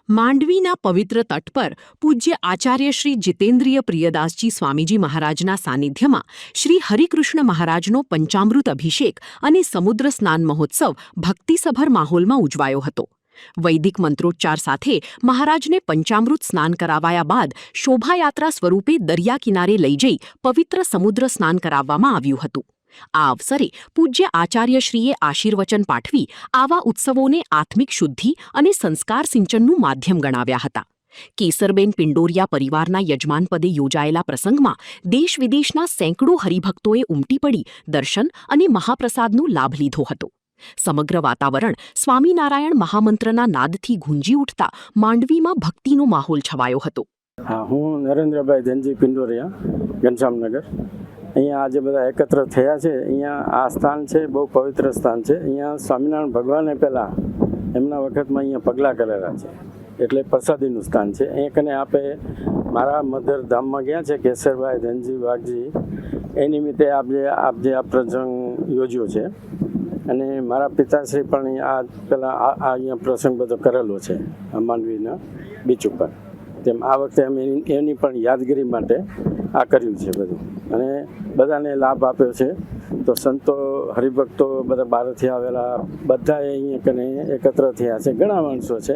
માંડવીના પવિત્ર તટ પર પૂજ્ય આચાર્ય શ્રી જીતેન્દ્રિય પ્રિયદાસજી સ્વામીજી મહારાજના સાનિધ્યમાં શ્રી હરિકૃષ્ણ મહારાજનો પંચામૃત અભિષેક અને સમુદ્ર સ્નાન મહોત્સવ ભક્તિસભર માહોલમાં ઉજવાયો હતો. વૈદિક મંત્રોચ્ચાર સાથે મહારાજને પંચામૃત સ્નાન કરાવાયા બાદ શોભાયાત્રા સ્વરૂપે દરિયા કિનારે લઈ જઈ પવિત્ર સમુદ્ર સ્નાન કરાવવામાં આવ્યું હતું. આ અવસરે પૂજ્ય આચાર્યશ્રીએ આશીર્વચન પાઠવી આવા ઉત્સવોને આત્મિક શુદ્ધિ અને સંસ્કાર સિંચનનું માધ્યમ ગણાવ્યા હતા. કેસરબેન પિંડોરિયા પરિવારના યજમાનપદે યોજાયેલા પ્રસંગમાં દેશ વિદેશના સેંકડો હરિભક્તોએ ઉમટી પડી દર્શન અને મહાપ્રસાદનો લાભ લીધો હતો. સમગ્ર વાતાવરણ સ્વામિનારાયણ મહામંત્રના નાદથી ગુંજી ઉઠતા માંડવીમાં ભક્તિનો માહોલ છવાયો હતો. હું નરેન્દ્રભાઈ ધનજી પિંડોરિયા, ઘનશ્યામનગર. અહીંયા આજે બધા એકત્ર થયા છે. અહીંયા આ સ્થાન છે, બહુ પવિત્ર સ્થાન છે. અહીંયા સ્વામિનારાયણ ભગવાને પહેલાં એમના વખતમાં અહીંયા પગલાં કરેલા છે, એટલે પ્રસાદીનું સ્થાન છે. અહીંયા કને આપે મારા મધર ધામમાં ગયા છે, કેસરભાઈ ધનજી વાઘજી, એ નિમિત્તે આપ જે આ પ્રસંગ યોજ્યો છે. અને મારા પિતાશ્રી પણ આ પહેલાં અહીંયા પ્રસંગ બધો કરેલો છે માંડવીના બીચ ઉપર. તેમ આ વખતે અમે એની પણ યાદગીરી માટે આ કર્યું છે બધું, અને બધાને લાભ આપ્યો છે. તો સંતો હરિભક્તો બધા બહારથી આવેલા બધાએ અહીંયા કને એકત્ર થયા છે. ઘણા માણસો છે,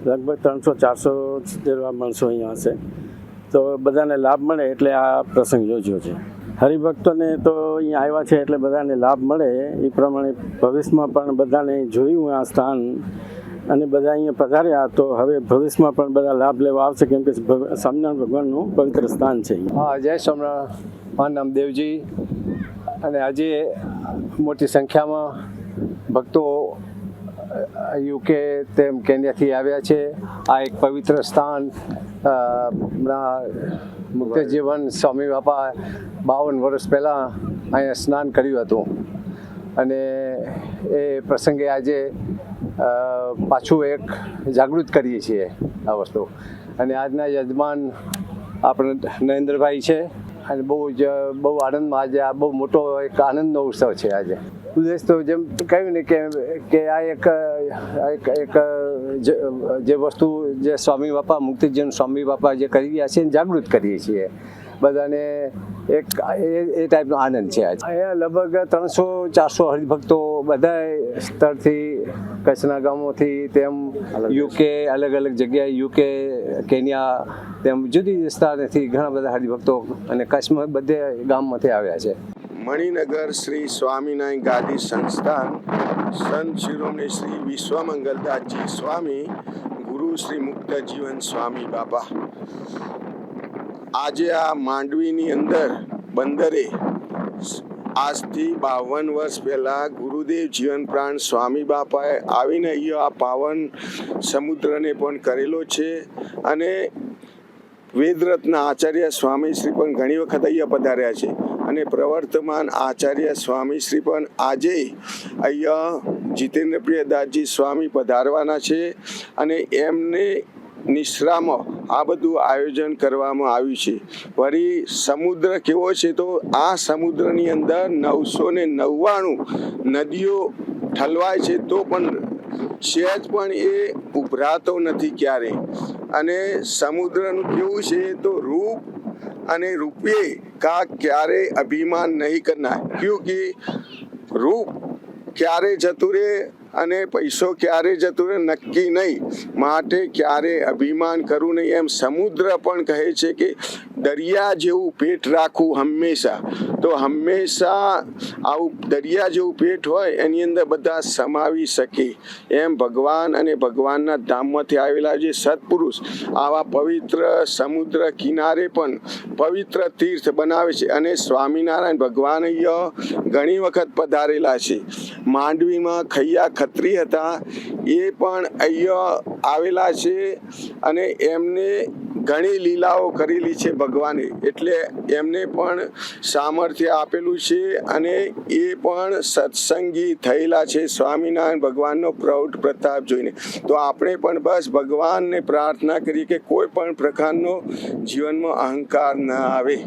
લગભગ 300-400 જેવા માણસો અહીંયા હશે. તો બધાને લાભ મળે એટલે આ પ્રસંગ યોજ્યો છે. હરિભક્તોને તો અહીંયા આવ્યા છે એટલે બધાને લાભ મળે એ પ્રમાણે ભવિષ્યમાં પણ બધાને જોયું આ સ્થાન, અને બધા અહીંયા પધાર્યા તો હવે ભવિષ્યમાં પણ બધા લાભ લેવા આવશે, કેમ કે સ્વામિનારાયણ ભગવાનનું પવિત્ર સ્થાન છે. જય સ્વામિનારાયણ. મારું નામ દેવજી, અને આજે મોટી સંખ્યામાં ભક્તો યુકે તેમ કેન્યાથી આવ્યા છે. આ એક પવિત્ર સ્થાન મુક્ત જીવન સ્વામી બાપા 52 વર્ષ પહેલાં અહીંયા સ્નાન કર્યું હતું, અને એ પ્રસંગે આજે પાછું એક જાગૃત કરીએ છીએ આ વસ્તુ. અને આજના યજમાન આપણે નરેન્દ્રભાઈ છે, અને બહુ આનંદમાં આજે આ બહુ મોટો એક આનંદનો ઉત્સવ છે આજે. ઉદ્દેશ તો જેમ કહ્યું ને કે આ એક જે વસ્તુ જે સ્વામી બાપા મુક્તિજીવન સ્વામી બાપા જે કરી રહ્યા છે જાગૃત કરીએ છીએ બધાને. એક એ ટાઈપનો આનંદ છે આજે. અહીંયા લગભગ 300-400 હરિભક્તો બધા સ્થળથી, કચ્છના ગામોથી, તેમ યુકે, અલગ અલગ જગ્યાએ યુકે, કેન્યા, તેમ જુદી વિસ્તારથી ઘણા બધા હરિભક્તો અને કચ્છમાં બધે ગામમાંથી આવ્યા છે. મણિનગર શ્રી સ્વામિનારાયણ ગાદી સંસ્થાન સંત શિરોમણી શ્રી વિશ્વમંગલદાસજી સ્વામી, ગુરુ શ્રી મુક્ત જીવન સ્વામી બાપા. આજે આ માંડવીની અંદર બંદરે આજથી 52 વર્ષ પહેલાં ગુરુદેવ જીવન પ્રાણ સ્વામી બાપાએ આવીને અહીંયા આ પાવન સમુદ્રને પણ કરેલો છે. અને વેદરત્ન આચાર્ય સ્વામીશ્રી પણ ઘણી વખત અહીંયા પધાર્યા છે, અને પ્રવર્તમાન આચાર્ય સ્વામીશ્રી પણ આજે અહીંયા જીતેન્દ્ર પ્રિયદાસજી સ્વામી પધારવાના છે. અને એમને નિશ્રામાં આ બધું આયોજન કરવામાં આવ્યું છે. વળી સમુદ્ર કેવો છે, તો આ સમુદ્રની અંદર 999 નદીઓ ઠલવાય છે, તો પણ સહેજ પણ એ ઉભરાતો નથી ક્યારે. અને સમુદ્રનું કેવું છે, તો રૂપ અને રૂપે કા ક્યારે અભિમાન નહીં કરનાર, ક્યોંકિ રૂપ ક્યારે જતું રહે અને પૈસો ક્યારે જતું રહે નક્કી નહીં, માટે ક્યારે અભિમાન કરવું નહીં. એમ સમુદ્ર પણ કહે છે કે દરિયા જેવું પેટ રાખવું હંમેશા. તો હંમેશા આવું દરિયા જેવું પેટ હોય એની અંદર બધા સમાવી શકે. એમ ભગવાન અને ભગવાનના ધામમાંથી આવેલા જે સત્પુરુષ આવા પવિત્ર સમુદ્ર કિનારે પણ પવિત્ર તીર્થ બનાવે છે. અને સ્વામિનારાયણ ભગવાન અહીંયા ઘણી વખત પધારેલા છે. માંડવીમાં ખૈયા ખત્રી હતા, એ પણ અહીંયા આવેલા છે, અને એમને ઘણી લીલાઓ કરેલી છે ભગવાને, એટલે એમને પણ સામર્થ્ય આપેલું છે. અને એ પણ સત્સંગી થયેલા છે સ્વામિનારાયણ ભગવાનનો પ્રૌઢ પ્રતાપ જોઈને. તો આપણે પણ બસ ભગવાનને પ્રાર્થના કરીએ કે કોઈ પણ પ્રકારનો જીવનમાં અહંકાર ન આવે.